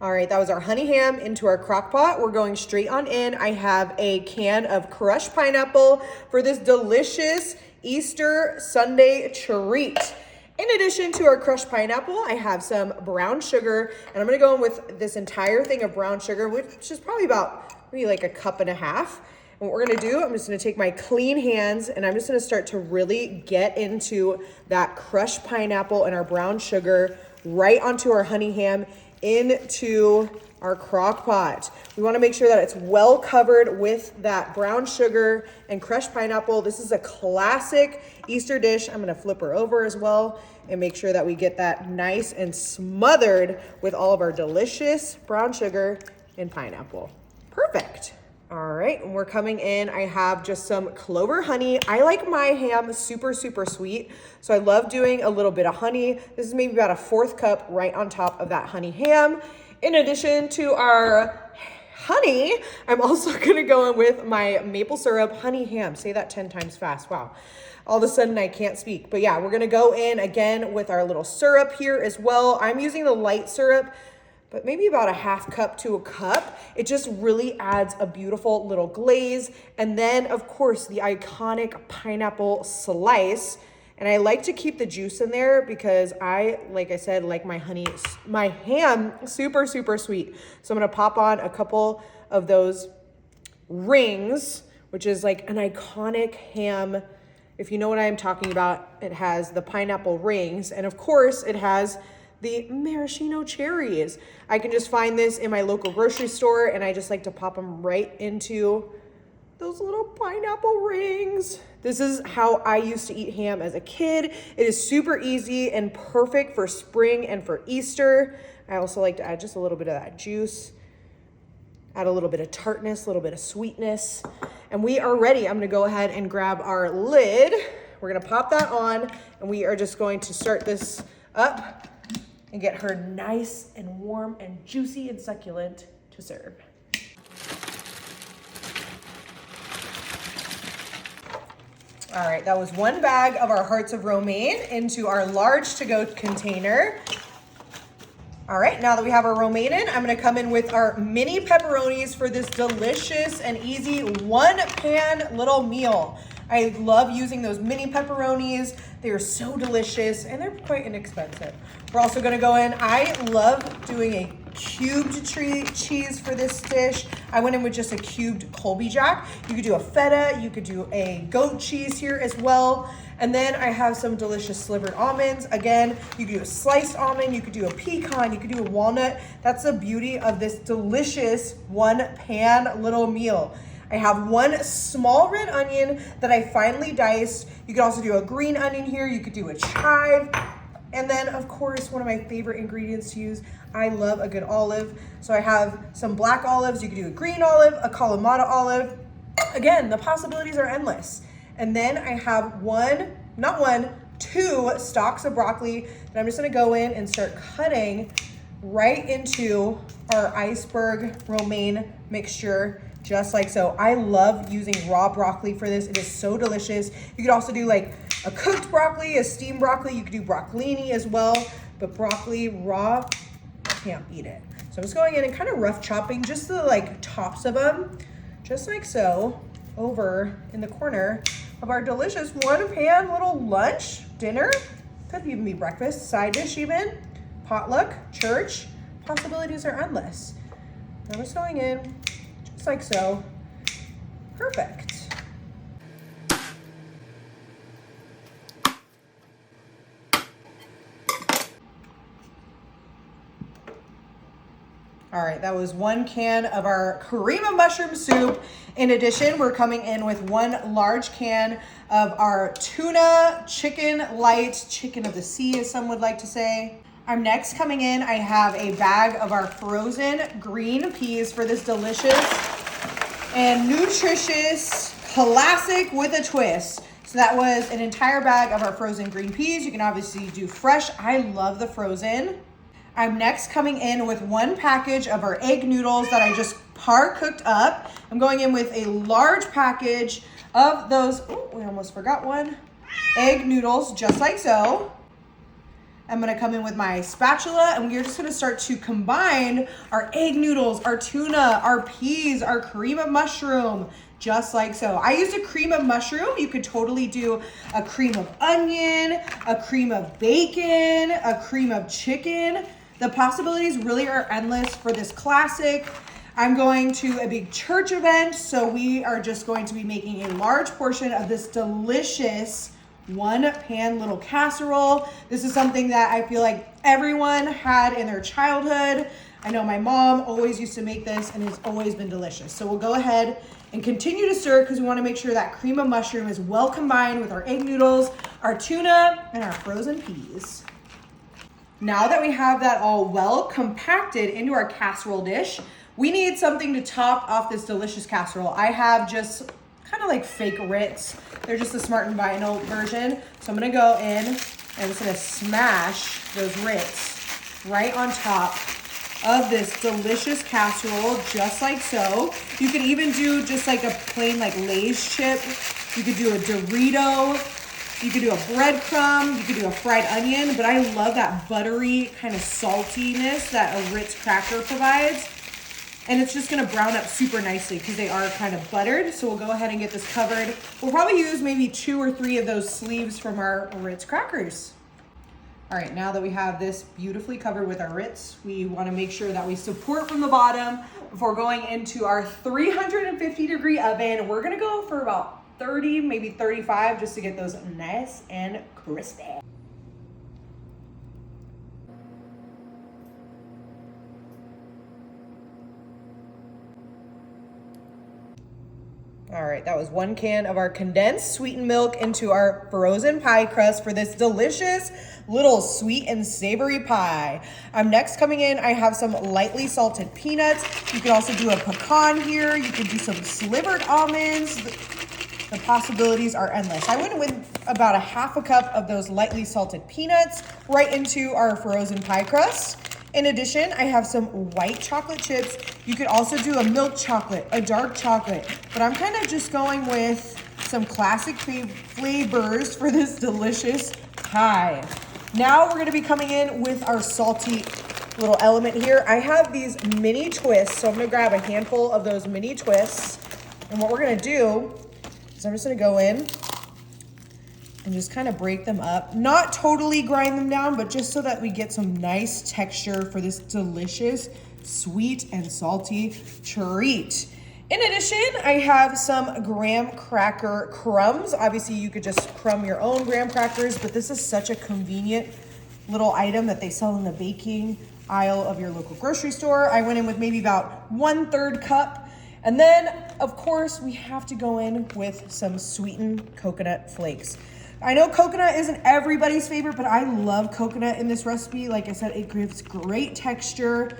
All right, that was our honey ham into our crock pot. We're going straight on in. I have a can of crushed pineapple for this delicious Easter Sunday treat. In addition to our crushed pineapple, I have some brown sugar, and I'm gonna go in with this entire thing of brown sugar, which is probably about maybe like a cup and a half. And what we're gonna do, I'm just gonna take my clean hands and I'm just gonna start to really get into that crushed pineapple and our brown sugar right onto our honey ham into our crock pot. We wanna make sure that it's well covered with that brown sugar and crushed pineapple. This is a classic Easter dish. I'm gonna flip her over as well and make sure that we get that nice and smothered with all of our delicious brown sugar and pineapple. Perfect. All right, and we're coming in. I have just some clover honey. I like my ham super, super sweet. So I love doing a little bit of honey. This is maybe about a 1/4 cup right on top of that honey ham. In addition to our honey, I'm also gonna go in with my maple syrup honey ham. Say that 10 times fast, wow. All of a sudden I can't speak. But yeah, we're gonna go in again with our little syrup here as well. I'm using the light syrup, but maybe about a 1/2 cup to a cup. It just really adds a beautiful little glaze. And then of course the iconic pineapple slice. And I like to keep the juice in there because like I said, like my ham super, super sweet. So I'm gonna pop on a couple of those rings, which is like an iconic ham. If you know what I'm talking about, it has the pineapple rings. And of course it has the maraschino cherries. I can just find this in my local grocery store and I just like to pop them right into those little pineapple rings. This is how I used to eat ham as a kid. It is super easy and perfect for spring and for Easter. I also like to add just a little bit of that juice, add a little bit of tartness, a little bit of sweetness, and we are ready. I'm gonna go ahead and grab our lid. We're gonna pop that on and we are just going to start this up and get her nice and warm and juicy and succulent to serve. All right, that was 1 bag of our hearts of romaine into our large to-go container. All right, now that we have our romaine in, I'm gonna come in with our mini pepperonis for this delicious and easy 1-pan little meal. I love using those mini pepperonis. They are so delicious and they're quite inexpensive. We're also gonna go in, I love doing a cubed cheese for this dish. I went in with just a cubed Colby Jack. You could do a feta, you could do a goat cheese here as well. And then I have some delicious slivered almonds. Again, you could do a sliced almond, you could do a pecan, you could do a walnut. That's the beauty of this delicious 1-pan little meal. I have 1 small red onion that I finely diced. You could also do a green onion here. You could do a chive. And then of course, one of my favorite ingredients to use, I love a good olive. So I have some black olives. You could do a green olive, a Kalamata olive. Again, the possibilities are endless. And then I have 2 stalks of broccoli that I'm just gonna go in and start cutting right into our iceberg romaine mixture, just like so. I love using raw broccoli for this. It is so delicious. You could also do like a cooked broccoli, a steamed broccoli. You could do broccolini as well, but broccoli raw, I can't beat it. So I'm just going in and kind of rough chopping just the like tops of them, just like so, over in the corner of our delicious 1-pan little lunch, dinner. Could even be breakfast, side dish even, potluck, church. Possibilities are endless. I'm just going in just like so. Perfect. All right, that was 1 can of our cream of mushroom soup. In addition, we're coming in with 1 large can of our tuna chicken light, chicken of the sea, as some would like to say. I'm next coming in, I have a bag of our frozen green peas for this delicious and nutritious classic with a twist. So that was an entire bag of our frozen green peas. You can obviously do fresh. I love the frozen. I'm next coming in with 1 package of our egg noodles that I just par cooked up. I'm going in with a large package of those, oh, we almost forgot one, egg noodles, just like so. I'm gonna come in with my spatula and we're just gonna start to combine our egg noodles, our tuna, our peas, our cream of mushroom, just like so. I used a cream of mushroom. You could totally do a cream of onion, a cream of bacon, a cream of chicken. The possibilities really are endless for this classic. I'm going to a big church event, so we are just going to be making a large portion of this delicious one pan little casserole. This is something that I feel like everyone had in their childhood. I know my mom always used to make this and it's always been delicious. So we'll go ahead and continue to stir because we want to make sure that cream of mushroom is well combined with our egg noodles, our tuna, and our frozen peas. Now that we have that all well compacted into our casserole dish, we need something to top off this delicious casserole. I have just kind of like fake Ritz. They're just the Smart and Vinyl version. So I'm gonna go in and I'm just gonna smash those Ritz right on top of this delicious casserole, just like so. You could even do just like a plain like Lay's chip. You could do a Dorito. You could do a breadcrumb. You could do a fried onion. But I love that buttery kind of saltiness that a Ritz cracker provides. And it's just gonna brown up super nicely because they are kind of buttered. So we'll go ahead and get this covered. We'll probably use maybe 2 or 3 of those sleeves from our Ritz crackers. All right, now that we have this beautifully covered with our Ritz, we wanna make sure that we support from the bottom before going into our 350-degree oven. We're gonna go for about 30, maybe 35, just to get those nice and crispy. All right, that was 1 can of our condensed sweetened milk into our frozen pie crust for this delicious little sweet and savory pie. Next coming in, I have some lightly salted peanuts. You could also do a pecan here. You could do some slivered almonds. The possibilities are endless. I went with about a half a cup of those lightly salted peanuts right into our frozen pie crust. In addition, I have some white chocolate chips. You could also do a milk chocolate, a dark chocolate, but I'm kind of just going with some classic flavors for this delicious pie. Now we're gonna be coming in with our salty little element here. I have these mini twists, so I'm gonna grab a handful of those mini twists. And what we're gonna do is I'm just gonna go in and just kind of break them up. Not totally grind them down, but just so that we get some nice texture for this delicious sweet and salty treat. In addition, I have some graham cracker crumbs. Obviously, you could just crumb your own graham crackers, but this is such a convenient little item that they sell in the baking aisle of your local grocery store. I went in with maybe about 1/3 cup. And then, of course, we have to go in with some sweetened coconut flakes. I know coconut isn't everybody's favorite, but I love coconut in this recipe. Like I said, it gives great texture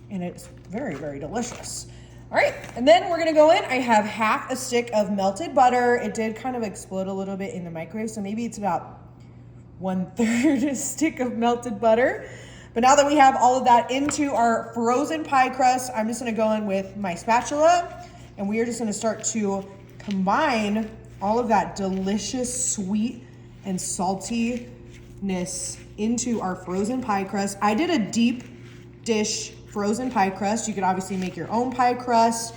and it's very, very delicious. All right, and then we're gonna go in. I have half a stick of melted butter. It did kind of explode a little bit in the microwave, so maybe it's about 1/3 stick of melted butter. But now that we have all of that into our frozen pie crust, I'm just gonna go in with my spatula and we are just gonna start to combine all of that delicious sweet and saltiness into our frozen pie crust. I did a deep dish frozen pie crust. You could obviously make your own pie crust.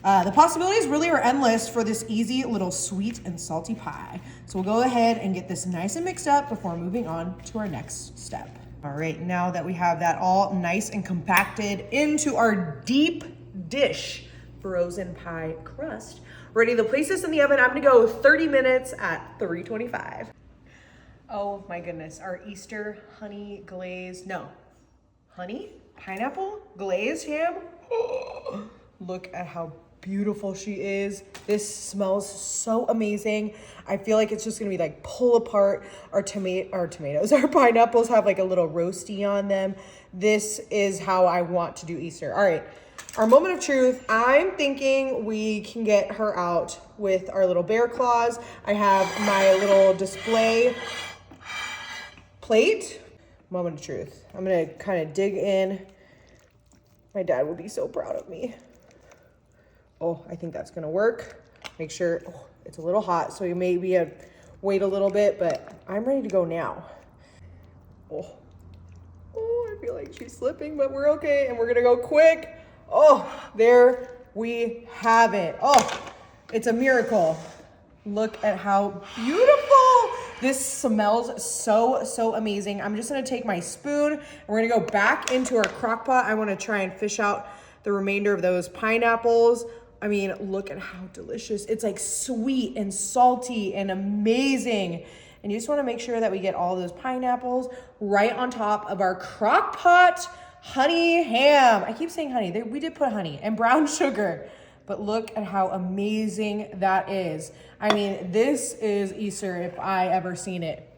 The possibilities really are endless for this easy little sweet and salty pie. So we'll go ahead and get this nice and mixed up before moving on to our next step. All right, now that we have that all nice and compacted into our deep dish frozen pie crust, ready to place this in the oven. I'm gonna go 30 minutes at 325. Oh my goodness, our Easter honey glazed, no, honey pineapple glazed ham. Oh, look at how beautiful she is. This smells so amazing. I feel like it's just gonna be like pull apart. Our tomatoes, our pineapples have like a little roasty on them. This is how I want to do Easter. All right, our moment of truth. I'm thinking we can get her out with our little bear claws. I have my little display plate. Moment of truth. I'm gonna kind of dig in. My dad would be so proud of me. Oh, I think that's gonna work. Make sure, oh, it's a little hot, so you maybe wait a little bit, but I'm ready to go now. Oh, I feel like she's slipping, but we're okay. And we're gonna go quick. Oh, there we have it. Oh, it's a miracle. Look at how beautiful. This smells so amazing. I'm just gonna take my spoon and we're gonna go back into our crock pot. I wanna try and fish out the remainder of those pineapples. I mean, look at how delicious. It's like sweet and salty and amazing. And you just wanna make sure that we get all those pineapples right on top of our crock pot honey ham. I keep saying honey, we did put honey and brown sugar. But look at how amazing that is. I mean, this is Easter if I ever seen it.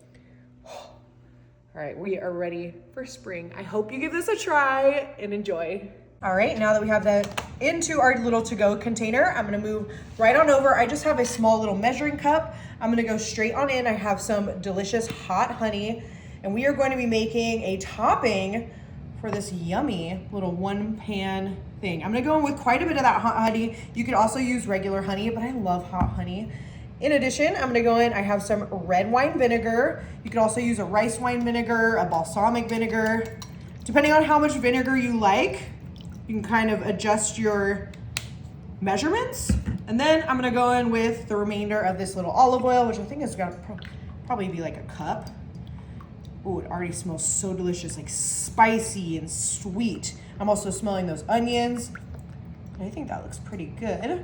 All right, we are ready for spring. I hope you give this a try and enjoy. All right, now that we have that into our little to-go container, I'm gonna move right on over. I just have a small little measuring cup. I'm gonna go straight on in. I have some delicious hot honey, and we are going to be making a topping for this yummy little one pan thing. I'm gonna go in with quite a bit of that hot honey. You could also use regular honey, but I love hot honey. In addition, I'm gonna go in, I have some red wine vinegar. You could also use a rice wine vinegar, a balsamic vinegar. Depending on how much vinegar you like, you can kind of adjust your measurements. And then I'm gonna go in with the remainder of this little olive oil, which I think is gonna probably be like a cup. Oh, it already smells so delicious, like spicy and sweet. I'm also smelling those onions. I think that looks pretty good.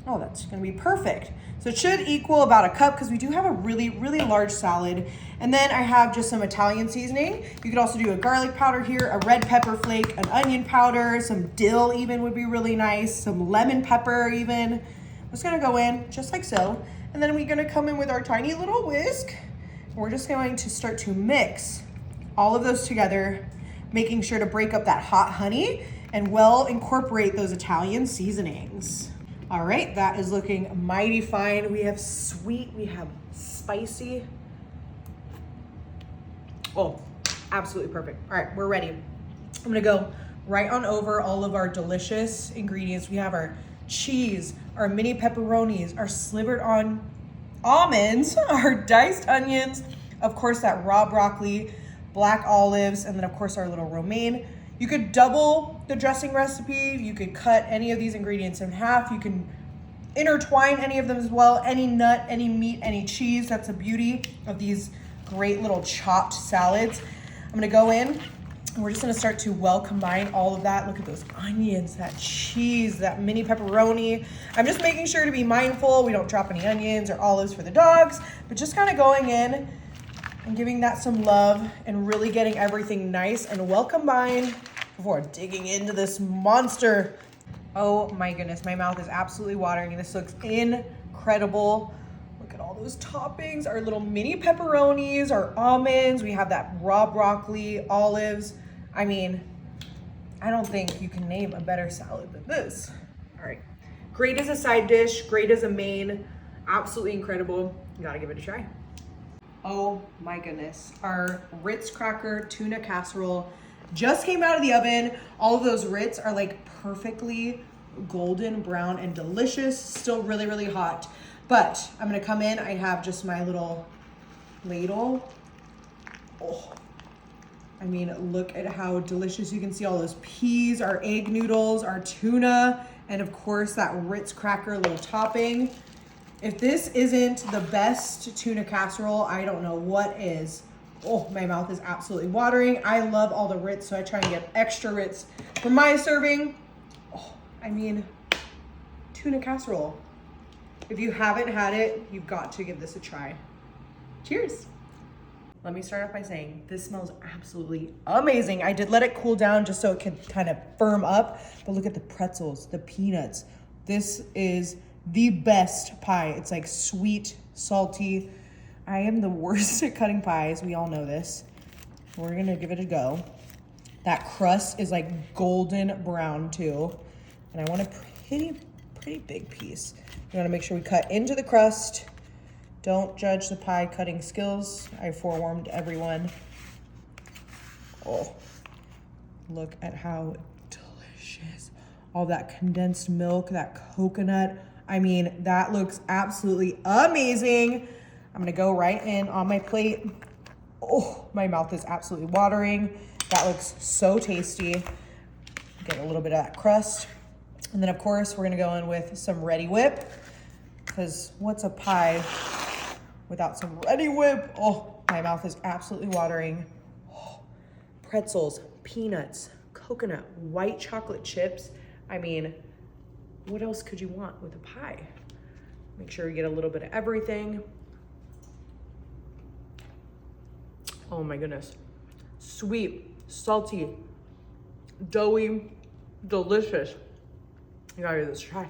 Oh, that's gonna be perfect. So it should equal about a cup because we do have a really large salad. And then I have just some Italian seasoning. You could also do a garlic powder here, a red pepper flake, an onion powder, some dill even would be really nice, some lemon pepper even. I'm just gonna go in just like so. And then we're gonna come in with our tiny little whisk. We're just going to start to mix all of those together, making sure to break up that hot honey and well incorporate those Italian seasonings. All right, that is looking mighty fine. We have sweet, we have spicy. Oh, absolutely perfect. All right, we're ready. I'm gonna go right on over all of our delicious ingredients. We have our cheese, our mini pepperonis, our slivered on almonds, our diced onions, of course that raw broccoli, black olives, and then of course our little romaine. You could double the dressing recipe. You could cut any of these ingredients in half. You can intertwine any of them as well. Any nut, any meat, any cheese. That's the beauty of these great little chopped salads. I'm gonna go in and we're just gonna start to well combine all of that. Look at those onions, that cheese, that mini pepperoni. I'm just making sure to be mindful we don't drop any onions or olives for the dogs, but just kind of going in and giving that some love and really getting everything nice and well combined before digging into this monster. Oh my goodness, my mouth is absolutely watering. This looks incredible. Look at all those toppings, our little mini pepperonis, our almonds. We have that raw broccoli, olives. I mean, I don't think you can name a better salad than this. All right, great as a side dish, great as a main, absolutely incredible. You gotta give it a try. Oh my goodness, our Ritz cracker tuna casserole just came out of the oven. All of those Ritz are like perfectly golden brown and delicious, still really hot. But I'm gonna come in, I have just my little ladle. Oh, I mean, look at how delicious. You can see all those peas, our egg noodles, our tuna, and of course that Ritz cracker little topping. If this isn't the best tuna casserole, I don't know what is. Oh, my mouth is absolutely watering. I love all the Ritz, so I try and get extra Ritz for my serving. Oh, I mean, tuna casserole. If you haven't had it, you've got to give this a try. Cheers. Let me start off by saying this smells absolutely amazing. I did let it cool down just so it could kind of firm up, but look at the pretzels, the peanuts. This is the best pie. It's like sweet, salty. I am the worst at cutting pies. We all know this. We're gonna give it a go. That crust is like golden brown too. And I want a pretty big piece. You wanna make sure we cut into the crust. Don't judge the pie cutting skills. I forewarned everyone. Oh, look at how delicious. All that condensed milk, that coconut. I mean, that looks absolutely amazing. I'm gonna go right in on my plate. Oh, my mouth is absolutely watering. That looks so tasty. Get a little bit of that crust. And then of course, we're gonna go in with some Reddi-wip, because what's a pie without some Reddi-wip? Oh, my mouth is absolutely watering. Oh, pretzels, peanuts, coconut, white chocolate chips. I mean, what else could you want with a pie? Make sure you get a little bit of everything. Oh my goodness. Sweet, salty, doughy, delicious. You gotta give this a try.